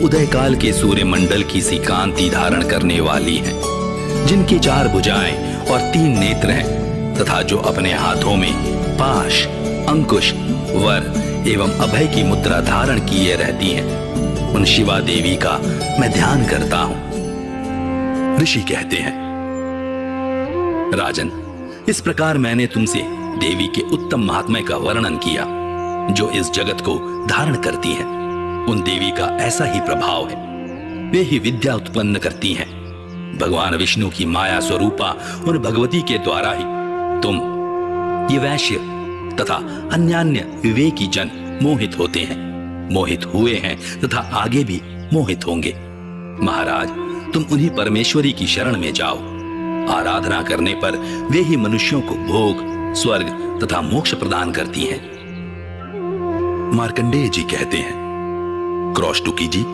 उदयकाल के सूर्यमंडल की सी कांति धारण करने वाली हैं, जिनकी 4 भुजाएं और 3 नेत्र हैं, तथा जो अपने हाथों में पाश, अंकुश, वर एवं अभय की मुद्रा धारण किए रहती हैं, उन शिवा देवी का मैं ध्यान करता हूं। ऋषि कहते हैं, राजन, इस प्रकार मैंने तुमसे देवी के उत्तम महात्म्य का वर्णन किया, जो इस जगत को धारण करती है। उन देवी का ऐसा ही प्रभाव है, वे ही विद्या उत्पन्न करती हैं। भगवान विष्णु की माया स्वरूपा उन भगवती के द्वारा ही तुम, ये वैश्य तथा अन्यान्य विवेकी जन मोहित होते हैं, मोहित हुए हैं तथा आगे भी मोहित होंगे। महाराज, तुम उन्हीं परमेश्वरी की शरण में जाओ। आराधना करने पर वे ही मनुष्यों को भोग, स्वर्ग तथा मोक्ष प्रदान करती हैं। मार्कंडेय जी कहते हैं, क्रौष्टुकी जी,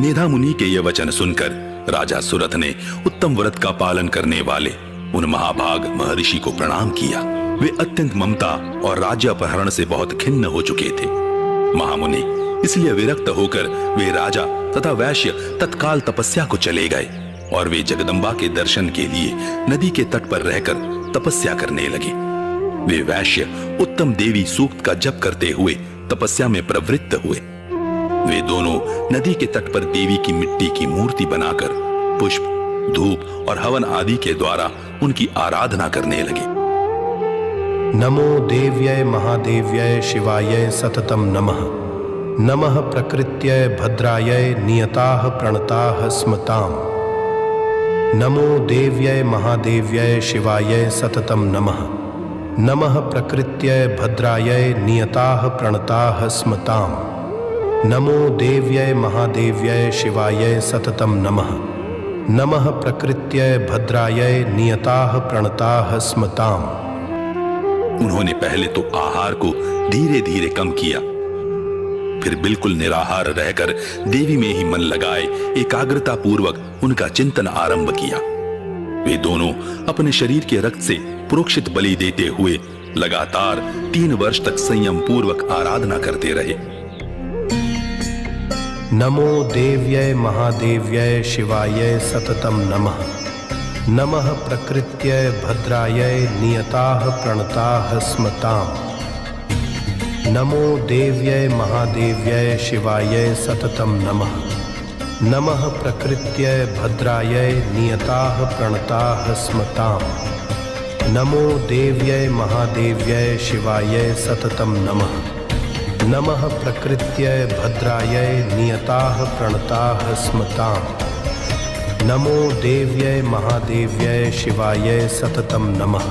मेधा मुनि के ये वचन सुनकर राजा सुरथ ने उत्तम व्रत का पालन करने वाले उन महाभाग महर्षि को प्रणाम किया। वे अत्यंत ममता और राज्य अपहरण से बहुत खिन्न हो चुके थे। महामुनि, इसलिए विरक्त होकर वे राजा तथा वैश्य तत्काल तपस्या को चले गए और वे जगदम्बा के दर्शन के लिए नदी के तट पर रहकर तपस्या करने लगे। वे वैश्य उत्तम देवी सूक्त का जप करते हुए तपस्या में प्रवृत्त हुए। वे दोनों नदी के तट पर देवी की मिट्टी की मूर्ति बनाकर पुष्प, धूप और हवन आदि के द्वारा उनकी आराधना करने लगे। नमो देव्यै महादेव्यै शिवायै सततं नमः। नमः प्रकृत्यै भद्रायै नियताः प्रणताः स्मताम्। नमो देव्यै महादेव्यै शिवायै सततं नमः। नमः प्रकृत्यै भद्रायै नियताः प्रणताः स्मताम्। नमो देव्यै महादेव्यै शिवायै सततं नमः। नमः प्रकृत्यै भद्रायै नियताः प्रणताः स्मताम्। उन्होंने पहले तो आहार को धीरे धीरे कम किया, फिर बिल्कुल निराहार रहकर देवी में ही मन लगाए एकाग्रता पूर्वक उनका चिंतन आरंभ किया। वे दोनों अपने शरीर के रक्त से प्रोक्षित बलि देते हुए लगातार 3 वर्ष तक संयम पूर्वक आराधना करते रहे। नमो देव्यै महादेव्यै शिवायै सततं नमः। नमः प्रकृत्यै भद्रायै नियताः प्रणताः स्मताम्। नमो देव्यै महादेव्यै शिवायै सततं नमः। नमः प्रकृत्यै भद्रायै नियताः प्रणताः स्मताम्। नमो देव्यै महादेव्यै शिवायै सततं नमः। नमः प्रकृत्यै भद्रायै नियताः प्रणताः स्मताम्। नमो देव्यै महादेव्यै शिवायै सततं नमः।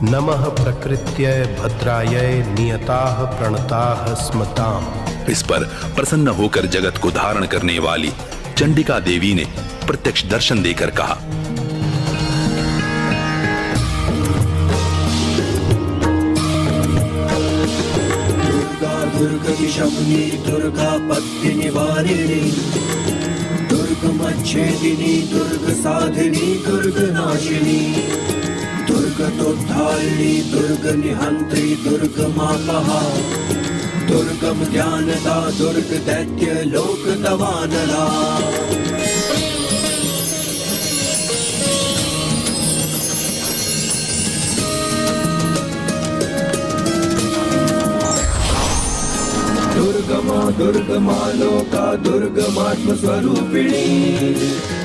नमः प्रकृत्यै भद्रायै नियताः प्रणताः स्मताम्। इस पर प्रसन्न होकर जगत को धारण करने वाली चंडिका देवी ने प्रत्यक्ष दर्शन देकर कहा, दुर्गति शमनी दुर्गा पत्ति निवारिणी, दुर्गमच्छेदिनी दुर्ग साधिनी दुर्ग नाशिनी, दुर्गतोद्धारिणी दुर्ग निहंत्री दुर्ग मापहा, दुर्गम ध्यानदा दुर्ग दैत्य लोक दवानला। दुर्गमा दुर्गमा लोका दुर्गमात्म स्वरूपिणी,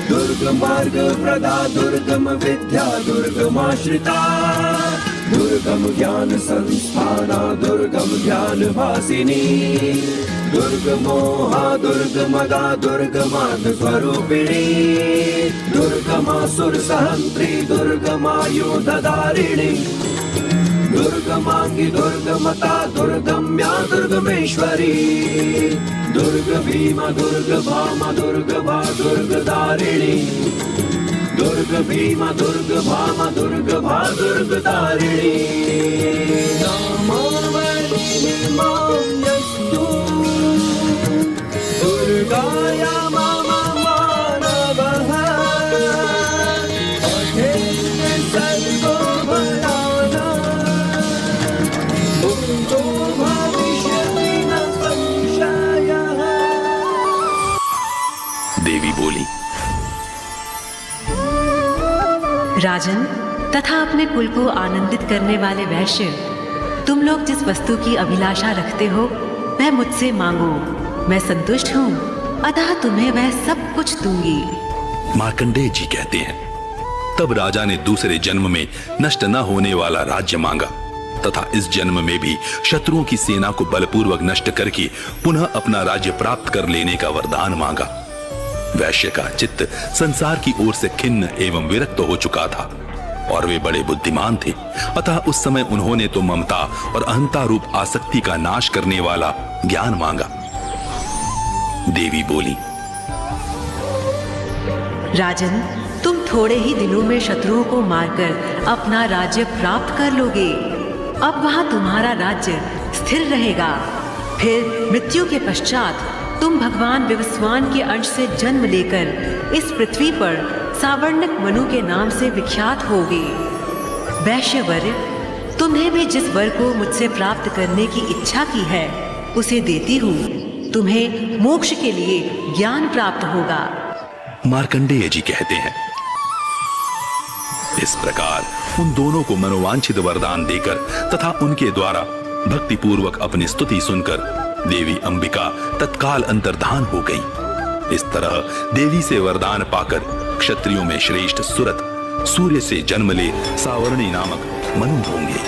दुर्गमार्ग प्रदा दुर्गम विद्या दुर्गमाश्रिता, दुर्गम ज्ञान संस्थाना दुर्गम ज्ञान भासिनी, दुर्गमोहा दुर्गमदा दुर्गमार्ग स्वरूपिणी, दुर्गमासुर सहंत्री दुर्गमायुधधारिणी, दुर्गमांगी दुर्गमता दुर्गम्या दुर्गमेश्वरी, दुर्ग भीमा दुर्ग भामा दुर्ग भा दुर्गधारिणी, दुर्ग भीमा दुर्ग भामा दुर्ग भा दुर्गधारिणी। नमो वैष्णवी माम्यस्तु दुर्गाया मम मानवः, अथेन सर्वो भयानः, मुक्तो भविष्यति न संशयः। राजन तथा अपने कुल को आनंदित करने वाले वैश्य, तुम लोग जिस वस्तु की अभिलाषा रखते हो वह मुझसे मांगो, मैं संतुष्ट हूँ, अतः तुम्हें वह सब कुछ दूंगी। मार्कंडेय जी कहते हैं, तब राजा ने दूसरे जन्म में नष्ट न होने वाला राज्य मांगा तथा इस जन्म में भी शत्रुओं की सेना को बलपूर्वक नष्ट करके पुनः अपना राज्य प्राप्त कर लेने का वरदान मांगा। वैश्य का चित्त संसार की ओर से खिन्न एवं विरक्त हो चुका था और वे बड़े बुद्धिमान थे, अतः उस समय उन्होंने तो ममता और अहंता रूप आसक्ति का नाश करने वाला ज्ञान मांगा। देवी बोली, राजन, तुम थोड़े ही दिनों में शत्रुओं को मारकर अपना राज्य प्राप्त कर लोगे। अब वहां तुम्हारा राज्य स्थिर रहेगा। फिर मृत्यु के पश्चात तुम भगवान विवस्वान के अंश से जन्म लेकर इस पृथ्वी पर सावर्णक मनु के नाम से विख्यात होगे। वैश्यवर्य, तुम्हें भी जिस वर को मुझसे प्राप्त करने की इच्छा की है उसे देती हूँ। तुम्हें मोक्ष के लिए ज्ञान प्राप्त होगा। मार्कंडेय जी कहते हैं, इस प्रकार उन दोनों को मनोवांछित वरदान देकर तथा उनके द्वारा भक्ति पूर्वक अपनी स्तुति सुनकर देवी अंबिका तत्काल अंतर्धान हो गई। इस तरह देवी से वरदान पाकर क्षत्रियों में श्रेष्ठ सुरथ सूर्य से जन्म ले सावर्णी नामक मनु होंगे।